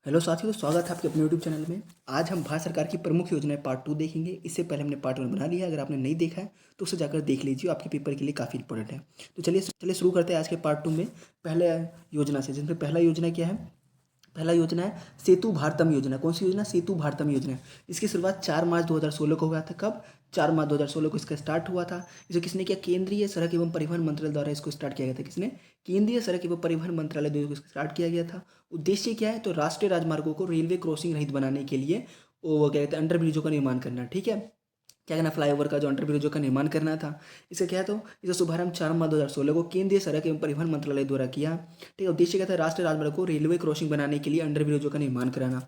Hello साथियों, स्वागत है आपके अपने यूट्यूब चैनल में। आज हम भारत सरकार की प्रमुख योजनाएं पार्ट 2 देखेंगे। इससे पहले हमने पार्ट 1 बना लिया है। अगर आपने नहीं देखा है तो उसे जाकर देख लीजिए, आपके पेपर के लिए काफ़ी इंपॉर्टेंट है। तो चलिए चलिए शुरू करते हैं आज के पार्ट 2 में पहले योजना से, जिसमें पहला योजना क्या है। पहला योजना है सेतु भारतम योजना। कौन सी योजना? सेतु भारतम योजना। इसकी शुरुआत 4 मार्च 2016 को हुआ था। कब? 4 मार्च 2016 को इसका स्टार्ट हुआ था। इसे किसने किया? केंद्रीय सड़क एवं परिवहन मंत्रालय द्वारा इसको स्टार्ट किया गया था। किसने? केंद्रीय सड़क एवं परिवहन मंत्रालय द्वारा इसको स्टार्ट किया गया था। उद्देश्य क्या है? तो राष्ट्रीय राजमार्गों को रेलवे क्रॉसिंग रहित बनाने के लिए वो क्या कहते हैं, अंडर ब्रिजों का निर्माण करना। ठीक है, क्या करना? फ्लाईओवर का जो अंडर ब्रिजों का निर्माण करना था। इसका क्या है? तो इसका शुभारंभ 4 मार्च 2016 को केंद्रीय सड़क एवं परिवहन मंत्रालय द्वारा किया। ठीक है, उद्देश्य क्या था? राष्ट्रीय राजमार्ग को रेलवे क्रॉसिंग बनाने के लिए अंडर ब्रिजों का निर्माण कराना।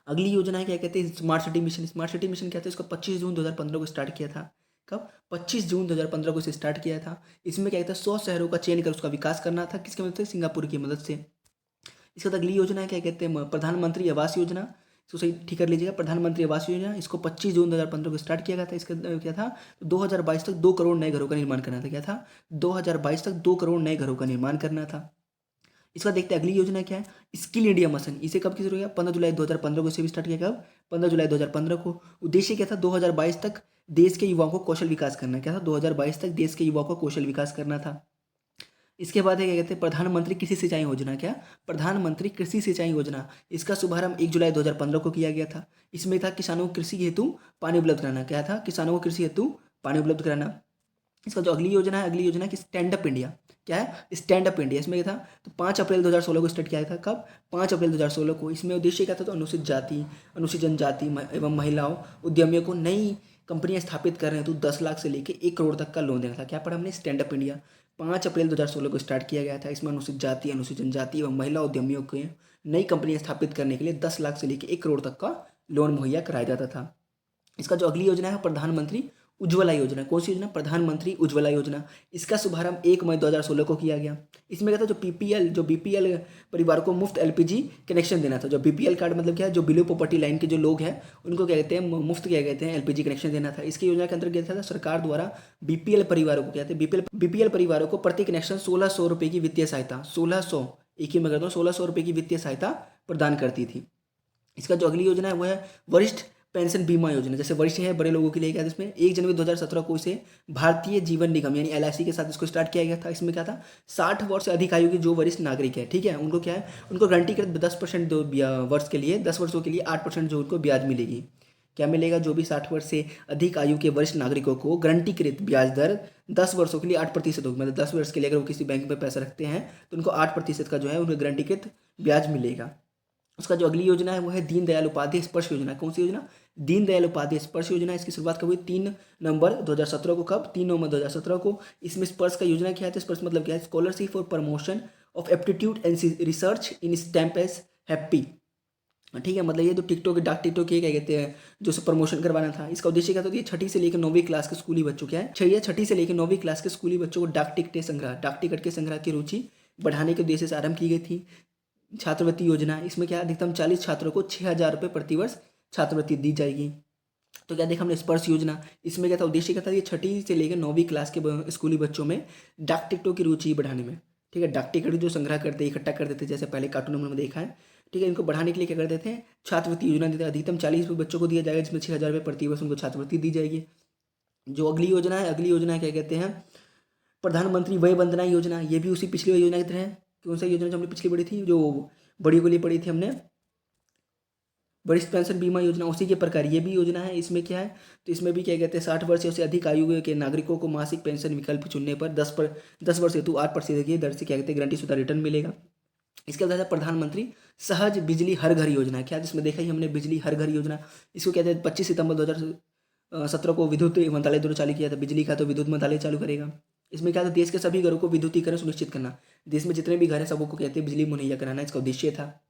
अगली योजना है, क्या कहते हैं, smart city mission. Smart city mission क्या था? इसको 25 जून 2015 को स्टार्ट किया था। कब? 25 जून 2015 को इसे स्टार्ट किया था। इसमें क्या कहता है, 100 शहरों का चयन कर उसका विकास करना था। किसकी मदद से? सिंगापुर की मदद से। इसके बाद अगली योजना है, क्या कहते हैं, प्रधानमंत्री आवास योजना। इसको सही ठीक कर लीजिएगा, प्रधानमंत्री आवास योजना। इसको 25 जून 2015 को स्टार्ट किया गया था। इसका क्या था? तो 2022 तक 2 करोड़ नए घरों का निर्माण करना था। क्या था? 2022 तक 2 करोड़ नए घरों का निर्माण करना था। इसका देखते हैं अगली योजना क्या है, स्किल इंडिया मिशन। इसे कब की शुरू किया? 15 जुलाई 2015 को इसे भी स्टार्ट किया। कब? 15 जुलाई 2015 को। उद्देश्य क्या था? 2022 तक देश के युवाओं को कौशल विकास करना। क्या था? 2022 तक देश के युवाओं को कौशल विकास करना था। इसके बाद है, क्या कहते हैं, प्रधानमंत्री कृषि सिंचाई योजना। क्या? प्रधानमंत्री कृषि सिंचाई योजना। इसका शुभारंभ 1 जुलाई 2015 को किया गया था। इसमें था किसानों को कृषि हेतु पानी उपलब्ध कराना। क्या था? किसानों को कृषि हेतु पानी उपलब्ध कराना। इसका जो अगली योजना है, अगली योजना है कि स्टैंड अप इंडिया। क्या है? Stand up India. इसमें क्या था? तो 5 अप्रैल 2016 को स्टार्ट किया था। कब? 5 अप्रैल 2016 को। इसमें उद्देश्य क्या था? तो अनुसूचित जाति, अनुसूचित जनजाति एवं महिलाओं उद्यमियों को नई कंपनियां स्थापित कर रहे हैं तो 10 लाख से लेकर 1 करोड़ तक का लोन देना था। क्या पढ़ा हमने? Stand up India. 5 अप्रैल 2016 को स्टार्ट किया गया था। इसमें अनुसूचित जाति, अनुसूचित जनजाति एवं महिला उद्यमियों को नई कंपनियां स्थापित करने के लिए 10 लाख से लेकर 1 करोड़ तक का लोन मुहैया कराया जाता था। इसका जो अगली योजना है, प्रधानमंत्री उज्ज्वला योजना। कौन सी योजना? प्रधानमंत्री उज्ज्वला योजना। इसका शुभारंभ 1 मई 2016 को किया गया। इसमें क्या था? जो बीपीएल परिवार को मुफ्त एलपीजी कनेक्शन देना था। जो बीपीएल कार्ड मतलब क्या है? जो बिलो पॉवर्टी लाइन के जो लोग हैं उनको क्या कहते हैं, मुफ्त क्या कहते हैं, एलपीजी कनेक्शन देना था। इसकी योजना के अंतर्गत क्या था? सरकार द्वारा बीपीएल परिवारों को, क्या कहते हैं, बीपीएल परिवारों को प्रति कनेक्शन 1600 रुपये की वित्तीय सहायता, 1600, एक ही मैं करता हूँ, 1600 रुपये की वित्तीय सहायता प्रदान करती थी। इसका जो अगली योजना है वो है वरिष्ठ पेंशन बीमा योजना। जैसे वरिष्ठ है, बड़े लोगों के लिए क्या है, इसमें 1 जनवरी 2017 को इसे भारतीय जीवन निगम यानी एलआईसी के साथ इसको स्टार्ट किया गया था। इसमें क्या था? 60 वर्ष से अधिक आयु के जो वरिष्ठ नागरिक है, ठीक है, उनको क्या है, उनको गारंटी कर 10% दो वर्ष के लिए, 10 वर्षों के लिए 8% जो उनको ब्याज मिलेगी। क्या मिलेगा? जो भी 60 वर्ष से अधिक आयु के वरिष्ठ नागरिकों को गारंटीकृत ब्याज दर 10 वर्षों के लिए 8% होगी। मतलब 10 वर्ष के लिए अगर वो किसी बैंक में पैसा रखते हैं तो उनको 8% का जो है उनको गारंटीकृत ब्याज मिलेगा। उसका जो अगली योजना है वो है दीनदयाल उपाध्याय स्पर्श योजना। कौन सी योजना? दीनदयाल उपाध्याय स्पर्श योजना। इसकी शुरुआत कब हुई? 3 नवंबर 2017 को। कब? 3 नवंबर 2017 को। इसमें स्पर्श का योजना क्या है? तो स्पर्श मतलब क्या है? Scholarship for promotion of aptitude and research in STEM as happy. ठीक है, मतलब ये जो टिकटॉक, डाक टिकटॉक के क्या कहते हैं, जो प्रमोशन करवाना था। इसका उद्देश्य क्या था? तो ये 6ठी से लेकर 9वीं क्लास के स्कूली बच्चों, क्या है, 6ठी से लेकर 9वीं क्लास के स्कूली बच्चों को डाक टिकट के संग्रह की रुचि बढ़ाने के उद्देश्य से आरंभ की गई थी। छात्रवृत्ति योजना। इसमें क्या, अधिकतम 40 छात्रों को 6,000 रुपये प्रतिवर्ष छात्रवृत्ति दी जाएगी। तो क्या देखा हमने? स्पर्श योजना। इसमें क्या था? उद्देश्य क्या था? ये 6ठी से लेकर 9वीं क्लास के स्कूली बच्चों में डाक टिकटों की रुचि बढ़ाने में। ठीक है, डाक टिकट जो संग्रह करते, इकट्ठा करते थे, जैसे पहले कार्टून में देखा है। ठीक है, इनको बढ़ाने के लिए क्या करते थे? छात्रवृत्ति योजना देते। अधिकतम 40 बच्चों को दिया जाएगा, जिसमें 6,000 रुपये प्रतिवर्ष उनको छात्रवृत्ति दी जाएगी। जो अगली योजना है, अगली योजना क्या कहते हैं, प्रधानमंत्री वय वंदना योजना। ये भी उसी पिछली योजना की तरह है। कौन सा योजना जो हमने पिछली पढ़ी थी, जो बड़ी को लिए पढ़ी थी हमने, वरिष्ठ पेंशन बीमा योजना, उसी के प्रकार ये भी योजना है। इसमें क्या है? तो इसमें भी क्या कहते हैं, 60 वर्ष से अधिक आयु के नागरिकों को मासिक पेंशन विकल्प चुनने पर 10 वर्ष हेतु 8% की दर से क्या कहते हैं, गारंटी शुदा रिटर्न मिलेगा। इसके बाद प्रधानमंत्री सहज बिजली हर घर योजना। क्या? जिसमें देखा ही हमने, बिजली हर घर योजना। इसको कहते हैं 25 सितंबर 2017 को विद्युत मंत्रालय द्वारा चालू किया था। बिजली का तो विद्युत मंत्रालय चालू करेगा। इसमें क्या था? देश के सभी घरों को विद्युतीकरण सुनिश्चित करना। देश में जितने भी घर हैं सबको कहते हैं बिजली मुहैया कराना, इसका उद्देश्य था।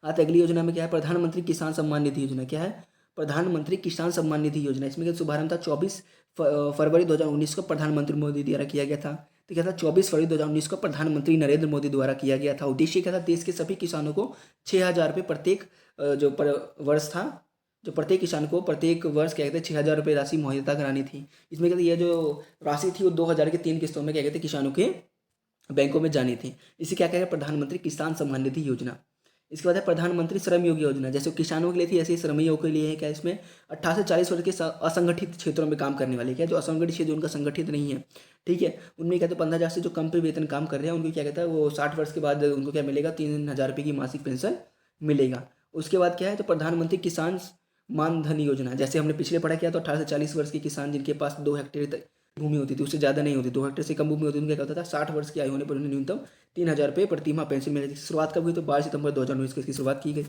आते अगली योजना में क्या है? प्रधानमंत्री किसान सम्मान निधि योजना। क्या है? प्रधानमंत्री किसान सम्मान निधि योजना। इसमें क्या शुभारंभ था? 24 फरवरी 2019 को प्रधानमंत्री मोदी द्वारा किया गया था। तो क्या था? 24 फरवरी 2019 को प्रधानमंत्री नरेंद्र मोदी द्वारा किया गया था। उद्देश्य क्या था? देश के सभी किसानों को 6,000 रुपये प्रत्येक जो वर्ष था, जो प्रत्येक किसान को प्रत्येक वर्ष क्या कहते हैं 6,000 रुपये राशि मुहैया करानी थी। इसमें कहते ये जो राशि थी वो 2,000 की 3 किस्तों में क्या कहते हैं किसानों के बैंकों में जानी थी। इसे क्या कहेगा? प्रधानमंत्री किसान सम्मान निधि योजना। इसके बाद है प्रधानमंत्री श्रम योगी योजना, जैसे किसानों के लिए थी ऐसे ही श्रमियों के लिए है। क्या इसमें 18 से 40 वर्ष के असंगठित क्षेत्रों में काम करने वाले, क्या जो असंगठित क्षेत्र उनका संगठित नहीं है, ठीक है, उनमें क्या तो 15,000 से जो कम पे वेतन काम कर रहे हैं उनको क्या कहता है वो 60 वर्ष के बाद उनको क्या मिलेगा 3,000 रुपये की मासिक पेंशन मिलेगा। उसके बाद क्या है तो प्रधानमंत्री किसान मान धन योजना, जैसे हमने पिछले पढ़ा किया तो 18 से 40 वर्ष के किसान जिनके पास 2 हेक्टेयर तक भूमि होती थी, उससे ज़्यादा नहीं होती, 2 हेक्टेयर से कम भूमि होती थी, उनका क्या होता था 60 वर्ष की आयु होने पर उन्हें न्यूनतम 3,000 रुपये प्रति माह पेंशन मिलती थी। शुरुआत कब हुई तो 12 सितंबर 2019 को इसकी शुरुआत की गई।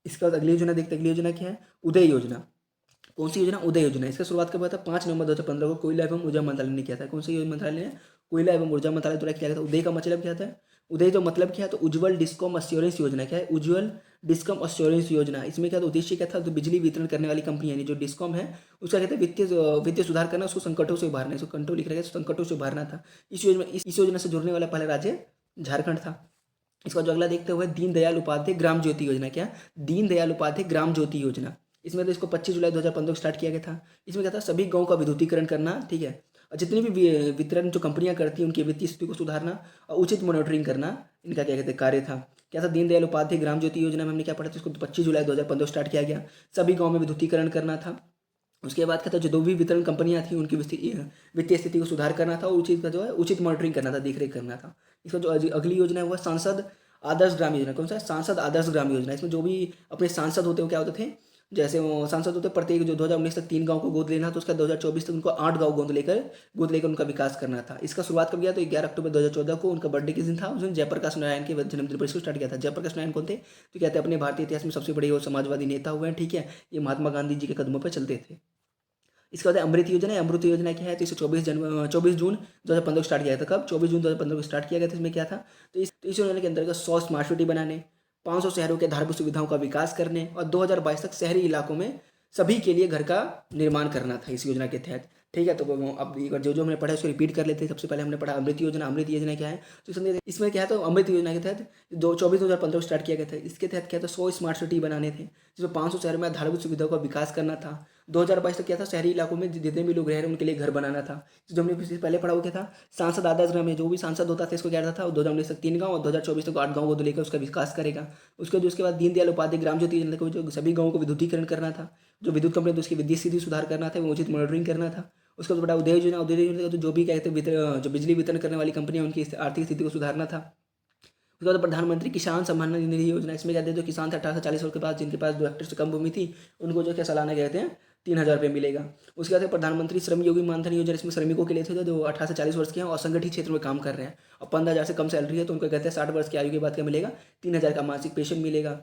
इसके बाद अगली योजना देखते हैं, अगली योजना क्या है उदय योजना। कौन सी योजना उदय योजना, इसका शुरुआत कब हुआ था 5 नवंबर 2015 को कोयला एवं ऊर्जा मंत्रालय ने किया था। कौन सी मंत्रालय ने कोयला एवं ऊर्जा मंत्रालय द्वारा किया गया था। उदय का मतलब क्या था, उदय तो मतलब क्या है तो उज्जवल डिस्कॉम अश्योरेंस योजना, क्या है उज्जवल डिस्कॉम अश्योरेंस योजना। इसमें क्या था उद्देश्य क्या था तो बिजली वितरण करने वाली कंपनी यानी जो डिस्कॉम है उसका कहते हैं वित्तीय सुधार करना, उसको संकटों से उभारना, इसको कंट्रोल लिख रहा है संकटों से उभारना था। इस योजना से जुड़ने वाला पहला राज्य झारखंड था। इसका जो अगला देखते हुए दीनदयाल उपाध्याय ग्राम ज्योति योजना, क्या दीनदयाल उपाध्याय ग्राम ज्योति योजना। इसमें तो इसको 25 जुलाई 2015 को स्टार्ट किया गया था। इसमें क्या था सभी गाँव का विद्युतीकरण करना, ठीक है, और जितनी भी वितरण जो कंपनियां करती हैं उनकी वित्तीय स्थिति को सुधारना और उचित मॉनिटरिंग करना, इनका क्या कहते हैं कार्य था। क्या था दीनदयाल उपाध्याय ग्राम ज्योति योजना में हमने क्या पढ़ा था, इसको 25 जुलाई 2015 स्टार्ट किया गया। सभी गाँव में विद्युतीकरण करना था। उसके बाद क्या था जो भी वितरण कंपनियां थी उनकी वित्तीय स्थिति को सुधार करना था और उचित का जो है उचित मॉनिटरिंग करना था, देखरेख करना था। इसका जो अगली योजना है वह सांसद आदर्श ग्राम योजना। कौन सा सांसद आदर्श ग्राम योजना, इसमें जो भी अपने सांसद होते हैं क्या होते थे, जैसे वो सांसद होते प्रत्येक जो 2019 तक 3 गांव को गोद लेना तो उसका 2024 तक उनको 8 गांव गोद लेकर उनका विकास करना था। इसका शुरुआत कब किया तो 11 अक्टूबर 2014 को उनका बर्थडे किस दिन था, उस दिन जयप्रकाश नारायण के जन्मदिन पर इसको स्टार्ट किया था। जयप्रकाश नारायण कौन थे तो कहते हैं अपने भारतीय इतिहास में सबसे बड़े वो समाजवादी नेता हुए हैं, ठीक है, ये महात्मा गांधी जी के कदमों पर चलते थे। इसके बाद अमृत योजना है। अमृत योजना क्या है तो इसे 24 जून 2015 को स्टार्ट किया था। कब 24 जून 2015 को स्टार्ट किया गया था। इसमें क्या था तो इस योजना के अंतर्गत 100 स्मार्ट सिटी बनाने, 500 शहरों के आधारभूत सुविधाओं का विकास करने और 2022 तक शहरी इलाकों में सभी के लिए घर का निर्माण करना था इस योजना के तहत, ठीक है। तो अब एक बार जो हमने पढ़ा है उसको रिपीट कर लेते हैं। सबसे पहले हमने पढ़ा अमृत योजना। अमृत योजना क्या है तो इसमें क्या है तो अमृत योजना के तहत 2015 को स्टार्ट किया गया था। इसके तहत क्या था 100 स्मार्ट सिटी बनाने थे जिसमें 500 शहरों में आधारभूत सुविधाओं का विकास करना था। 2022 तक क्या था शहरी इलाकों में जितने भी लोग रह रहे हैं उनके लिए घर बनाना था। जो हमने पहले पढ़ा वो क्या था सांसद आदर्श ग्राम में जो भी सांसद होता था इसको क्या था 2019 तक 3 गाँव और 2024 तक 8 गाँव को लेकर उसका विकास करेगा। उसके बाद दीनदयाल उपाध्याय ग्राम ज्योति योजना को जो सभी गाँवों को विद्युतीकरण करना था, जो विद्युत कंपनी थी उसकी वित्तीय स्थिति सुधार करना था, वो उचित मॉनिटरिंग करना था। उसके बाद बड़ा उदय योजना। उदय योजना तो जो भी कहते हैं जो बिजली वितरण करने वाली कंपनियां उनकी आर्थिक स्थिति को सुधारना था। उसके बाद प्रधानमंत्री किसान सम्मान निधि योजना। इसमें कहते हैं जो किसान थे 18 से 40 वर्ष के बाद जिनके पास 2 हेक्टेयर से कम भूमि थी उनको जो क्या सालाना कहते हैं 3,000 रुपये मिलेगा। उसके बाद प्रधानमंत्री श्रम योगी मानधन योजना। इसमें श्रमिकों के लिए थे जो 18 से 40 वर्ष के हैं और असंगठित क्षेत्र में काम कर रहे हैं और 15,000 से कम सैलरी है तो उनको कहते हैं 60 वर्ष की आयु के बाद क्या मिलेगा 3,000 का मासिक पेंशन मिलेगा।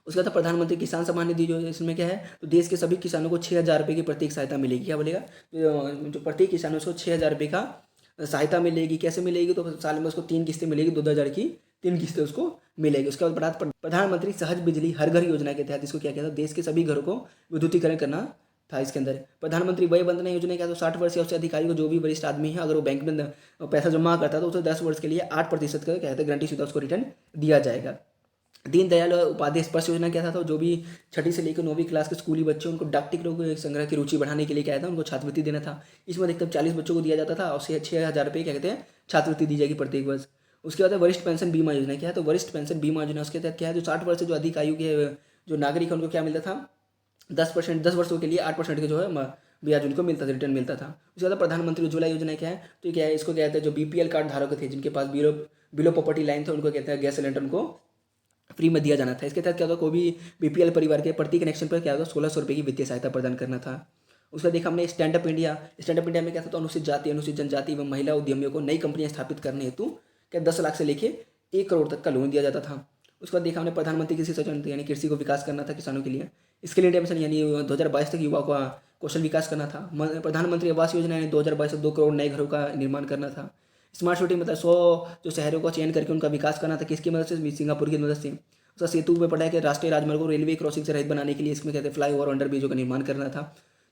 उसके बाद प्रधानमंत्री किसान सम्मान निधि जो इसमें क्या है तो देश के सभी किसानों को 6,000 रुपये की प्रत्येक सहायता मिलेगी। क्या बोलेगा जो प्रत्येक किसानों को 6,000 रुपये का सहायता मिलेगी। कैसे मिलेगी तो साल में उसको 3 किस्तें मिलेगी, 2,000 की 3 किस्तें उसको मिलेगी। उसके बाद प्रधानमंत्री सहज बिजली हर घर योजना के तहत इसको क्या कहता है देश के सभी घरों को विद्युतीकरण करना था। इसके अंदर प्रधानमंत्री वय वंदना योजना क्या तो 60 वर्ष या उससे अधिक आयु को जो भी वरिष्ठ आदमी है अगर वो बैंक में पैसा जमा करता है तो उसे 10 वर्ष के लिए 8% का कहते हैं गारंटी शुदा उसको रिटर्न दिया जाएगा। दीनदयाल उपाध्याय स्पर्श योजना क्या था तो जो भी 6ठी से लेकर 9वीं क्लास के स्कूली बच्चे उनको डाक टिकटों को संग्रह की रुचि बढ़ाने के लिए क्या था उनको छात्रवृत्ति देना था। इसमें अधिकतम 40 बच्चों को दिया जाता था और 6,000 रुपये क्या कहते हैं छात्रवृत्ति दी जाएगी प्रत्येक वर्ष। उसके बाद वरिष्ठ पेंशन बीमा योजना क्या है तो वरिष्ठ पेंशन बीमा योजना उसके तहत क्या है जो 60 वर्ष से जो अधिक आयु के जो नागरिक है उनको क्या मिलता था 10 वर्षों के लिए 8% के जो है ब्याज उनको मिलता था, रिटर्न मिलता था। उसके बाद प्रधानमंत्री उज्ज्वला योजना क्या है तो क्या है इसको कहते हैं जो BPL कार्ड धारक थे जिनके पास बिलो प्रॉपर्टी लाइन थे उनको कहते हैं गैस सिलेंडर उनको फ्री में दिया जाना था। इसके तहत क्या होगा कोई भी BPL परिवार के प्रति कनेक्शन पर क्या होगा 1,600 रुपये की वित्तीय सहायता प्रदान करना था। उसका देखा हमने स्टैंड अप इंडिया में क्या था तो अनुसूचित जाति अनुसूचित जनजाति एवं महिला उद्यमियों को नई कंपनियां स्थापित करने हेतु क्या 10 लाख से लेके 1 करोड़ तक का लोन दिया जाता था। उसके बाद देखा हमने प्रधानमंत्री कृषि सचन यानी कृषि को विकास करना था किसानों के लिए। स्किल इंडिया मिशन यानी 2022 तक युवा का कौशल विकास करना था। प्रधानमंत्री आवास योजना यानी 2022 तक 2 करोड़ नए घरों का निर्माण करना था। स्मार्ट सिटी मतलब 100 जो शहरों का चयन करके उनका विकास करना था किसकी मदद से सिंगापुर की मदद से। उसका सेतु में पढ़ा है कि राष्ट्रीय राजमार्गों रेलवे क्रॉसिंग से रहित बनाने के लिए इसमें कहते हैं फ्लाई ओवर अंडर ब्रिजों का निर्माण करना था।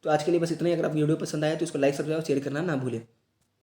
तो आज के लिए बस इतना ही। अगर आप वीडियो पसंद आया तो इसको लाइक सब्सक्राइब और शेयर करना ना भूलें।